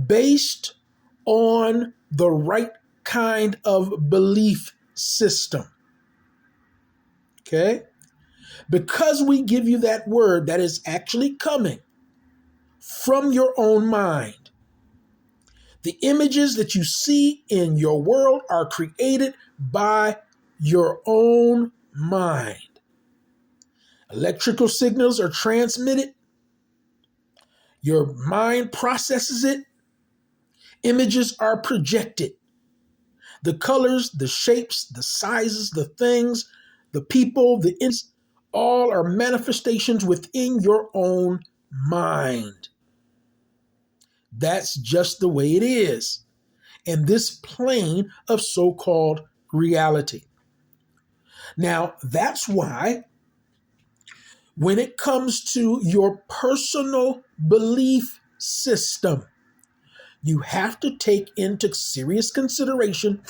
based on the right kind of belief system. Okay? Because we give you that word that is actually coming from your own mind. The images that you see in your world are created by your own mind. Electrical signals are transmitted. Your mind processes it. Images are projected. The colors, the shapes, the sizes, the things, the people, all are manifestations within your own mind. That's just the way it is in this plane of so-called reality. Now, that's why when it comes to your personal belief system, you have to take into serious consideration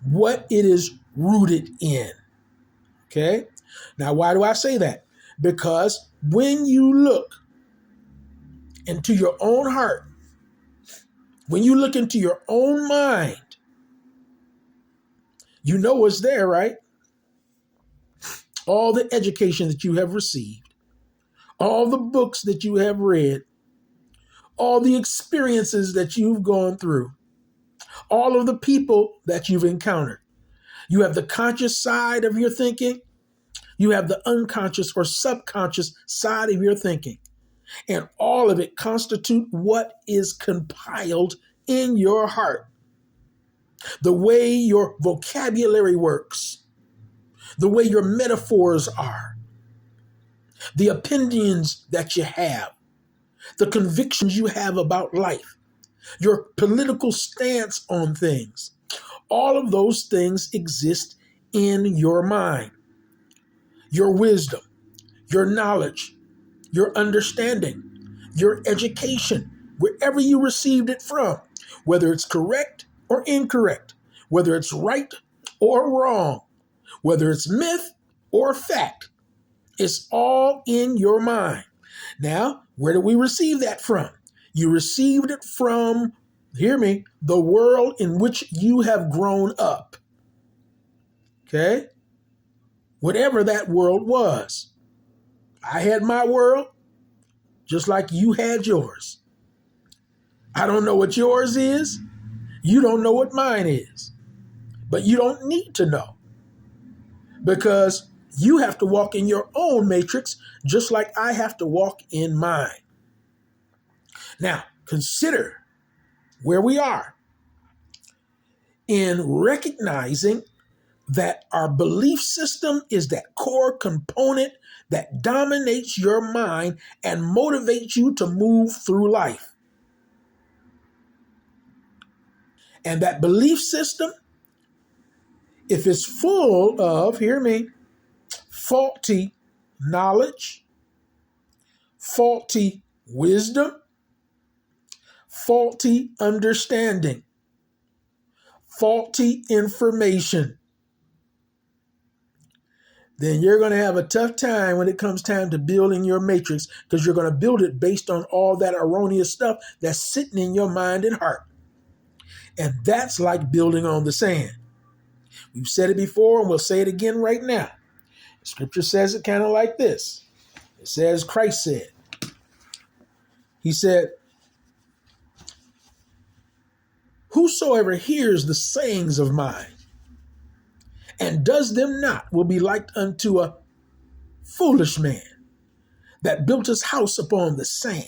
what it is rooted in. Okay? Now, why do I say that? Because when you look into your own heart, when you look into your own mind, you know what's there, right? All the education that you have received, all the books that you have read, all the experiences that you've gone through, all of the people that you've encountered. You have the conscious side of your thinking. You have the unconscious or subconscious side of your thinking. And all of it constitute what is compiled in your heart. The way your vocabulary works, the way your metaphors are, the opinions that you have, the convictions you have about life, your political stance on things. All of those things exist in your mind. Your wisdom, your knowledge, your understanding, your education, wherever you received it from, whether it's correct or incorrect, whether it's right or wrong, whether it's myth or fact, it's all in your mind. Now, where do we receive that from? You received it from, hear me, the world in which you have grown up. Okay? Whatever that world was. I had my world just like you had yours. I don't know what yours is. You don't know what mine is. But you don't need to know, because you have to walk in your own matrix just like I have to walk in mine. Now, consider where we are in recognizing that our belief system is that core component that dominates your mind and motivates you to move through life. And that belief system, if it's full of, hear me, faulty knowledge, faulty wisdom, faulty understanding, faulty information, then you're going to have a tough time when it comes time to building your matrix, because you're going to build it based on all that erroneous stuff that's sitting in your mind and heart. And that's like building on the sand. We've said it before and we'll say it again right now. Scripture says it kind of like this. It says, Christ said, he said, whosoever hears the sayings of mine and does them not will be like unto a foolish man that built his house upon the sand.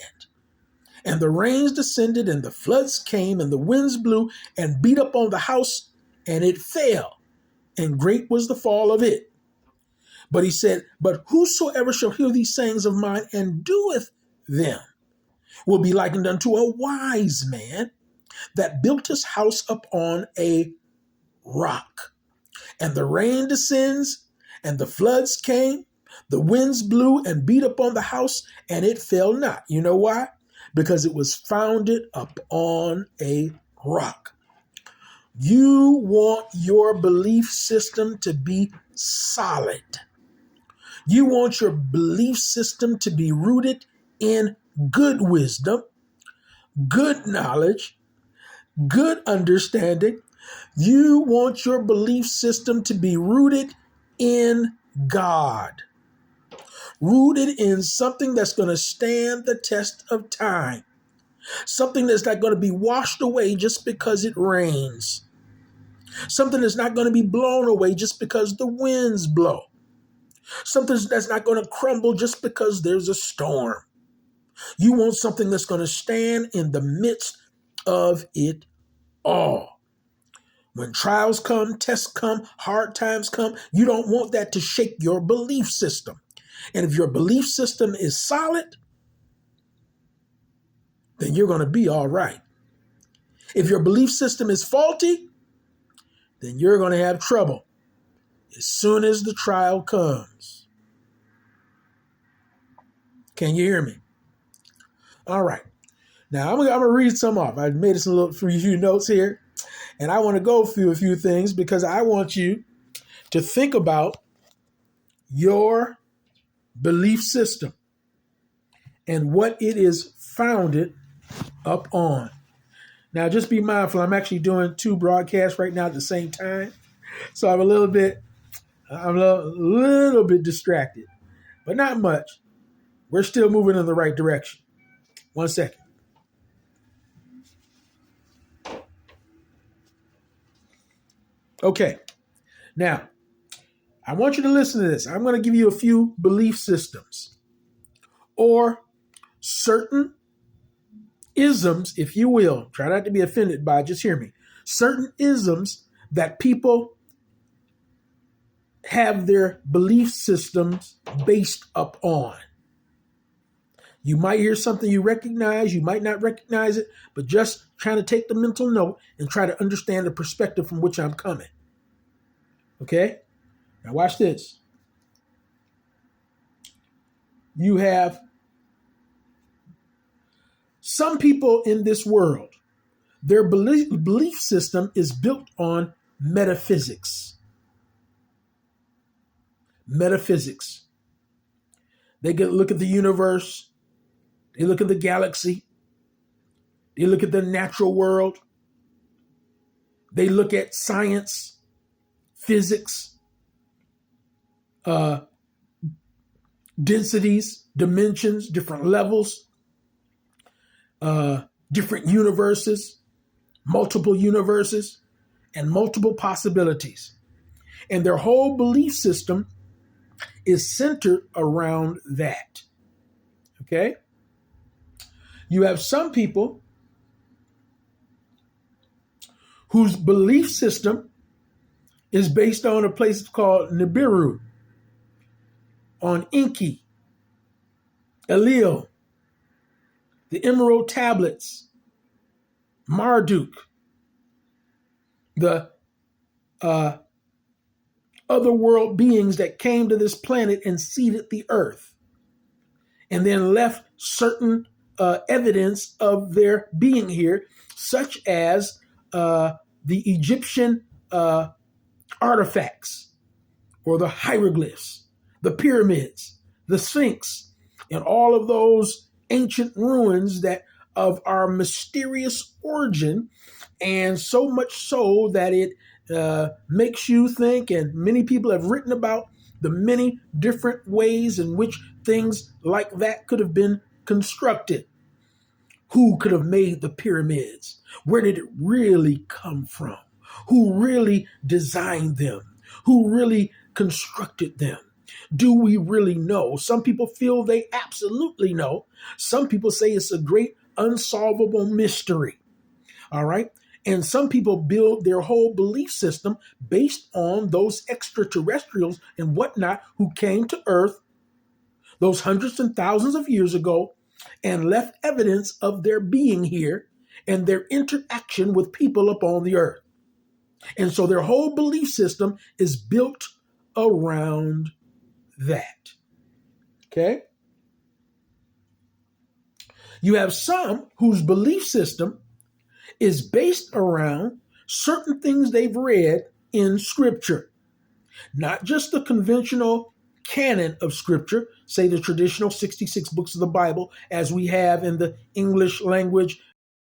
And the rains descended, and the floods came, and the winds blew and beat upon the house, and it fell, and great was the fall of it. But he said, but whosoever shall hear these sayings of mine and doeth them will be likened unto a wise man that built his house upon a rock. And the rain descends, and the floods came, the winds blew and beat upon the house, and it fell not. You know why? Because it was founded upon a rock. You want your belief system to be solid. You want your belief system to be rooted in good wisdom, good knowledge, good understanding. You want your belief system to be rooted in God, rooted in something that's going to stand the test of time, something that's not going to be washed away just because it rains, something that's not going to be blown away just because the winds blow, something that's not going to crumble just because there's a storm. You want something that's going to stand in the midst of it all. When trials come, tests come, hard times come, you don't want that to shake your belief system. And if your belief system is solid, then you're going to be all right. If your belief system is faulty, then you're going to have trouble as soon as the trial comes. Can you hear me? All right. Now, I'm going to read some off. I made some few notes here, and I want to go through a few things because I want you to think about your belief system and what it is founded upon. Now, just be mindful, I'm actually doing 2 broadcasts right now at the same time, so I'm a little bit distracted, but not much. We're still moving in the right direction. 1 second. Okay, now, I want you to listen to this. I'm going to give you a few belief systems or certain isms, if you will. Try not to be offended by it, just hear me. Certain isms that people have their belief systems based upon. You might hear something you recognize, you might not recognize it, but just trying to take the mental note and try to understand the perspective from which I'm coming. Okay? Now watch this. You have some people in this world, their belief system is built on metaphysics. Metaphysics. They look at the universe. They look at the galaxy. They look at the natural world. They look at science, physics, densities, dimensions, different levels, different universes, multiple universes, and multiple possibilities. And their whole belief system is centered around that. Okay? You have some people whose belief system is based on a place called Nibiru, on Enki, Elil, the Emerald Tablets, Marduk, the otherworld beings that came to this planet and seeded the earth, and then left certain evidence of their being here, such as the Egyptian artifacts, or the hieroglyphs, the pyramids, the Sphinx, and all of those ancient ruins that of our mysterious origin, and so much so that it makes you think, and many people have written about the many different ways in which things like that could have been constructed. Who could have made the pyramids? Where did it really come from? Who really designed them? Who really constructed them? Do we really know? Some people feel they absolutely know. Some people say it's a great unsolvable mystery. All right. And some people build their whole belief system based on those extraterrestrials and whatnot who came to Earth those hundreds and thousands of years ago and left evidence of their being here and their interaction with people upon the earth. And so their whole belief system is built around that. Okay? You have some whose belief system is based around certain things they've read in Scripture. Not just the conventional canon of Scripture, say the traditional 66 books of the Bible, as we have in the English language